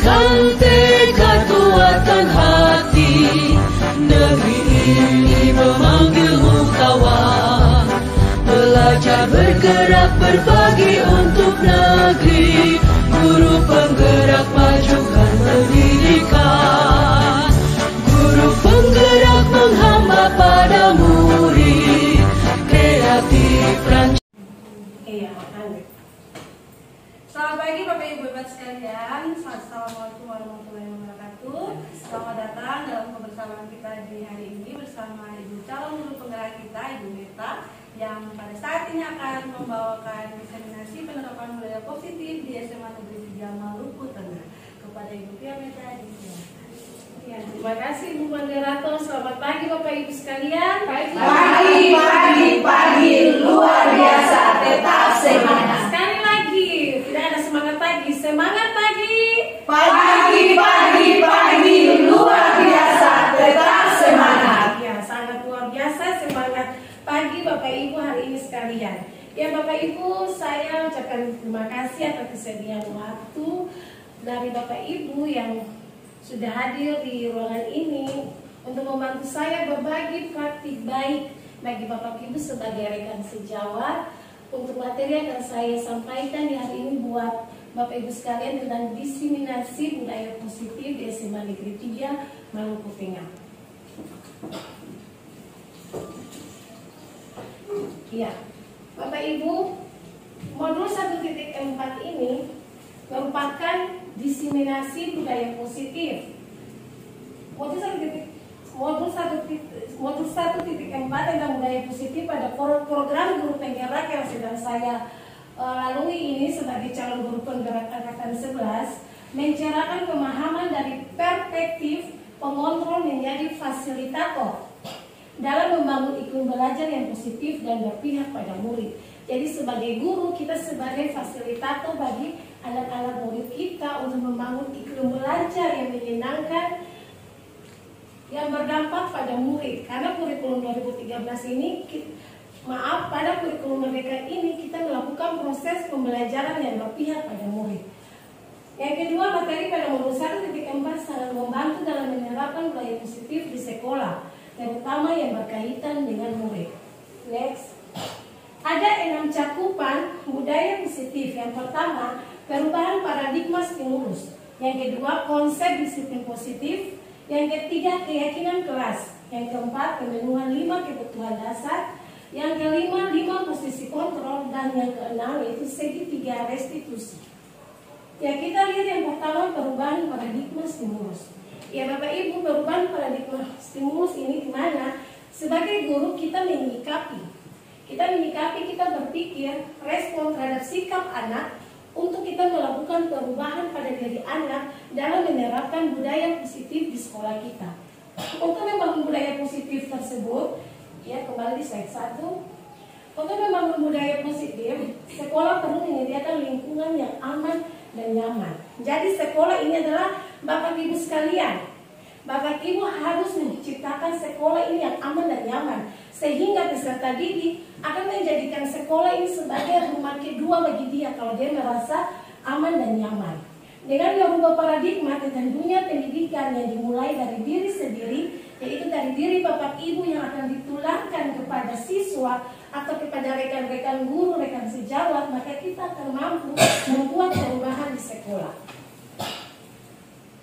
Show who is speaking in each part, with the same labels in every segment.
Speaker 1: dan tekad kuatkan hati. Negeri ini memanggilmu kawan, belajar bergerak berbagi untuk negeri. Guru penggerak majukan pendidikan, guru penggerak menghamba pada murid, kreatif rancangan.
Speaker 2: Selamat pagi Bapak Ibu Bapak sekalian. Assalamualaikum warahmatullahi wabarakatuh. Selamat datang dalam kebersamaan kita di hari ini bersama Ibu calon guru penggerak kita, Ibu Meta, yang pada saat ini akan membawakan diseminasi penerapan budaya positif di SMA Negeri 3 Maluku Tengah. Kepada Ibu Pia Meta disilakan. Ya, terima kasih Bu Moderator. Selamat pagi Bapak Ibu sekalian.
Speaker 3: Pagi, luar biasa, tetap semangat.
Speaker 2: Sekali lagi, tidak ada semangat pagi, semangat pagi.
Speaker 3: Pagi, luar biasa, tetap semangat.
Speaker 2: Ya, sangat luar biasa semangat pagi Bapak Ibu hari ini sekalian. Ya Bapak Ibu, saya ucapkan terima kasih atas kesediaan waktu dari Bapak Ibu yang sudah hadir di ruangan ini untuk membantu saya berbagi praktik baik bagi Bapak Ibu sebagai rekan sejawat untuk materi yang akan saya sampaikan di hari ini buat Bapak Ibu sekalian tentang diseminasi budaya positif di SMA Negeri 3 Maluku Tengah. Ya, Bapak Ibu, modul 1.4 ini merupakan diseminasi budaya positif. Modul 1.4 tentang budaya positif pada program guru penggerak yang sedang saya lalui ini sebagai calon guru penggerak angkatan 11, mencerahkan pemahaman dari perspektif pengontrol menjadi fasilitator dalam membangun iklim belajar yang positif dan berpihak pada murid. Jadi sebagai guru, kita sebagai fasilitator bagi anak-anak murid kita untuk membangun iklim belajar yang menyenangkan, yang berdampak pada murid. Karena kurikulum 2013 ini, pada kurikulum mereka ini kita melakukan proses pembelajaran yang berpihak pada murid. Yang kedua, materi pada modul 1.4 sangat membantu dalam menerapkan budaya positif di sekolah, terutama yang berkaitan dengan murid. Next. Ada 6 cakupan budaya positif. Yang pertama, perubahan paradigma stimulus. Yang kedua, konsep disiplin positif. Yang ketiga, keyakinan kelas. Yang keempat, pemenuhan 5 kebutuhan dasar. Yang kelima, 5 posisi kontrol. Dan yang keenam, yaitu segitiga restitusi. Ya, kita lihat yang pertama, perubahan paradigma stimulus. Ya Bapak Ibu, perubahan paradigma stimulus ini dimana sebagai guru kita berpikir respon terhadap sikap anak untuk kita melakukan perubahan pada diri anak dalam menerapkan budaya positif di sekolah kita. Untuk membangun budaya positif tersebut, ya kembali di slide 1. Untuk membangun budaya positif, sekolah perlu menyediakan lingkungan yang aman dan nyaman. Jadi sekolah ini adalah Bapak Ibu sekalian, Bapak Ibu harus menciptakan sekolah ini yang aman dan nyaman, sehingga peserta didik akan menjadikan sekolah ini sebagai rumah kedua bagi dia kalau dia merasa aman dan nyaman. Dengan merubah paradigma tentang dunia pendidikan yang dimulai dari diri sendiri, yaitu dari diri Bapak Ibu yang akan ditularkan kepada siswa atau kepada rekan-rekan guru, rekan sejawat, maka kita akan mampu membuat perubahan di sekolah.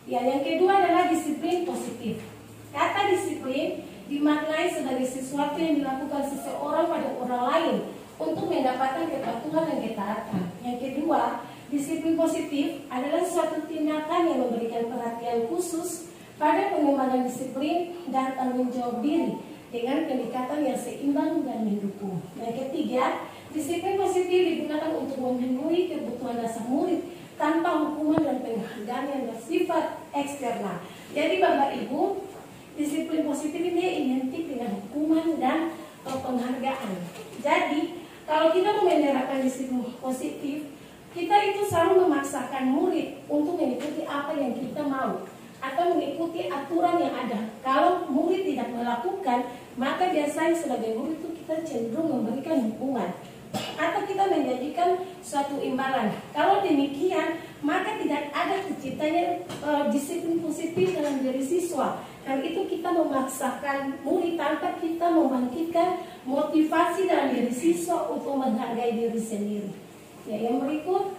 Speaker 2: Ya, yang kedua adalah disiplin positif. Kata disiplin dimaknai sebagai sesuatu yang dilakukan seseorang pada orang lain untuk mendapatkan kepatuhan dan ketaatan. Yang kedua, disiplin positif adalah suatu tindakan yang memberikan perhatian khusus pada pengembangan disiplin dan tanggung jawab diri dengan pendekatan yang seimbang dan mendukung. Yang ketiga, disiplin positif digunakan untuk memenuhi kebutuhan dasar murid tanpa hukuman dan penghargaan yang bersifat eksternal. Jadi Bapak Ibu, disiplin positif ini identik dengan hukuman dan penghargaan. Jadi kalau kita menerapkan disiplin positif, kita itu selalu memaksakan murid untuk mengikuti apa yang kita mau atau mengikuti aturan yang ada. Kalau murid tidak melakukan, maka biasanya sebagai murid itu kita cenderung memberikan hukuman atau kita menjadikan suatu imbalan. Kalau demikian, maka tidak ada tercipta adanya disiplin positif dalam diri siswa. Karena itu kita memaksakan murid tanpa kita membangkitkan motivasi dalam diri siswa untuk menghargai diri sendiri. Ya, yang berikut,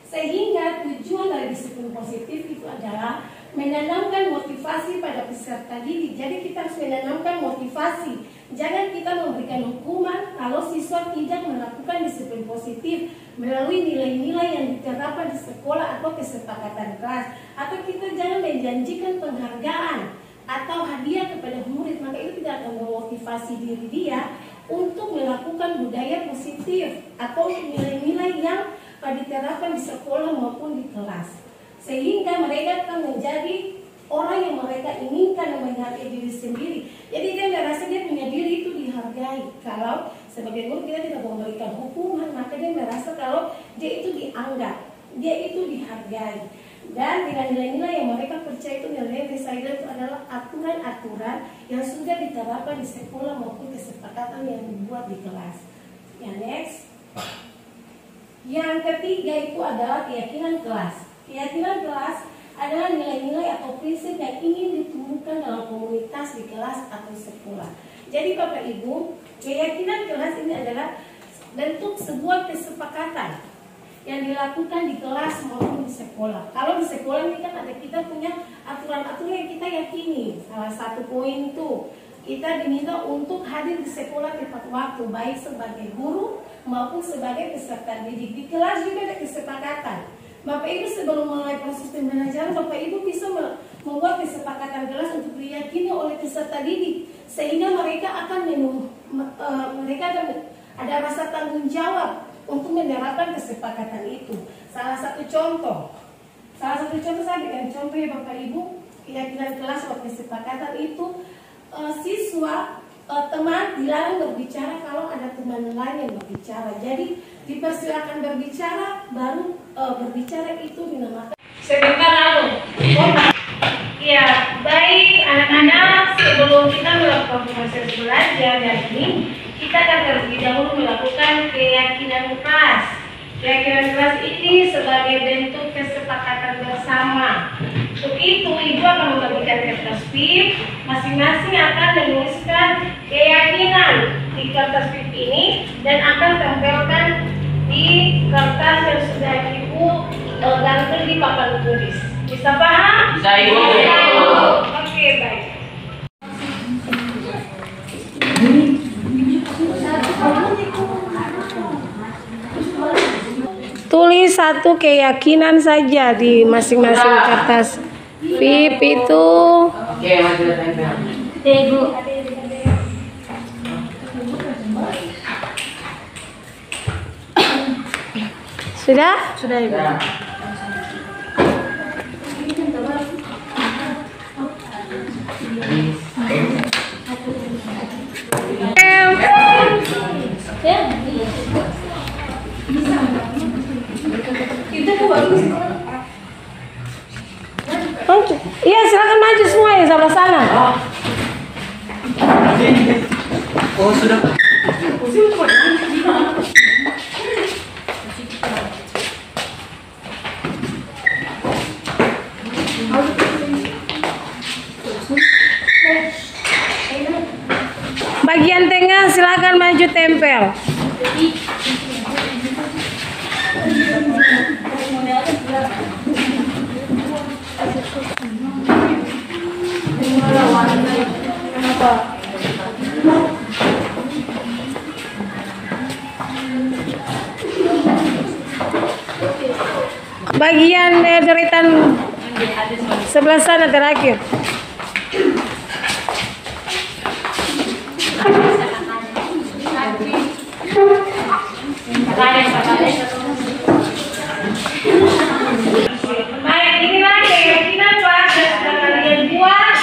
Speaker 2: sehingga tujuan dari disiplin positif itu adalah menanamkan motivasi pada peserta didik. Jadi kita harus menanamkan motivasi. Jangan kita memberikan hukuman kalau siswa tidak melakukan disiplin positif melalui nilai-nilai yang diterapkan di sekolah atau kesepakatan kelas. Atau kita jangan menjanjikan penghargaan atau hadiah kepada murid, maka itu tidak akan memotivasi diri dia untuk melakukan budaya positif atau nilai-nilai yang diterapkan di sekolah maupun di kelas. Sehingga mereka akan menjadi orang yang mereka inginkan dan menghargai diri sendiri. Jadi dia merasa dia punya diri itu dihargai. Kalau sebagai guru kita tidak memberikan hukuman, maka dia merasa kalau dia itu dianggap, dia itu dihargai. Dan dengan nilai-nilai yang mereka percaya itu nilai saya itu adalah aturan-aturan yang sudah diterapkan di sekolah maupun kesepakatan yang dibuat di kelas. Yang next. Yang ketiga itu adalah keyakinan kelas. Keyakinan kelas adalah nilai-nilai atau prinsip yang ingin ditumbuhkan dalam komunitas di kelas atau sekolah. Jadi Bapak Ibu, keyakinan kelas ini adalah bentuk sebuah kesepakatan yang dilakukan di kelas maupun di sekolah. Kalau di sekolah ini kan ada kita punya aturan-aturan yang kita yakini. Salah satu poin itu kita diminta untuk hadir di sekolah tepat waktu, baik sebagai guru maupun sebagai peserta didik. Di kelas juga ada kesepakatan. Bapak Ibu sebelum mulai proses pembelajaran, Bapak Ibu bisa membuat kesepakatan kelas untuk diyakini oleh peserta didik, sehingga mereka akan ada rasa tanggung jawab untuk menerapkan kesepakatan itu. Salah satu contoh saya berikan contoh ya Bapak Ibu, keyakinan kelas atau kesepakatan itu siswa teman dilarang berbicara kalau ada teman lain yang berbicara. Jadi dipersilakan berbicara, baru berbicara itu dinamakan. Sebentar lalu. Ya, baik anak-anak, sebelum kita melakukan proses belajar hari ini, kita akan terlebih dahulu melakukan keyakinan kelas. Keyakinan kelas ini sebagai bentuk kesepakatan bersama. Untuk itu, Ibu akan membagikan kertas PIP. Masing-masing akan menuliskan keyakinan di kertas PIP ini dan akan tempelkan di kertas yang sudah Ibu gantung di papan tulis. Bisa paham?
Speaker 4: Bisa, Ibu.
Speaker 2: Oke, baik. Tulis satu keyakinan saja di masing-masing kertas PIP itu.
Speaker 4: Oke, masih ada tempel.
Speaker 2: Ibu. Sudah? Sudah, Ibu.
Speaker 4: Ya.
Speaker 2: Iya, silakan maju semua yang sebelah sana.
Speaker 4: Oh, sudah.
Speaker 2: Bagian tengah silakan maju tempel. Bagian deretan sebelah sana terakhir. Baik, inilah keyakinan kelas yang sudah kalian buat.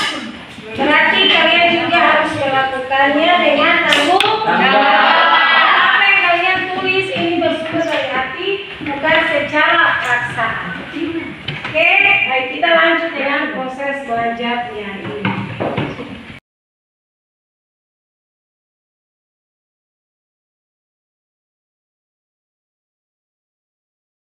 Speaker 2: Berarti kalian juga harus melakukannya dengan tanggung jawab. Apa yang kalian tulis ini bersumber dari hati, bukan secara paksa. Oke, baik, kita lanjut dengan proses belajar.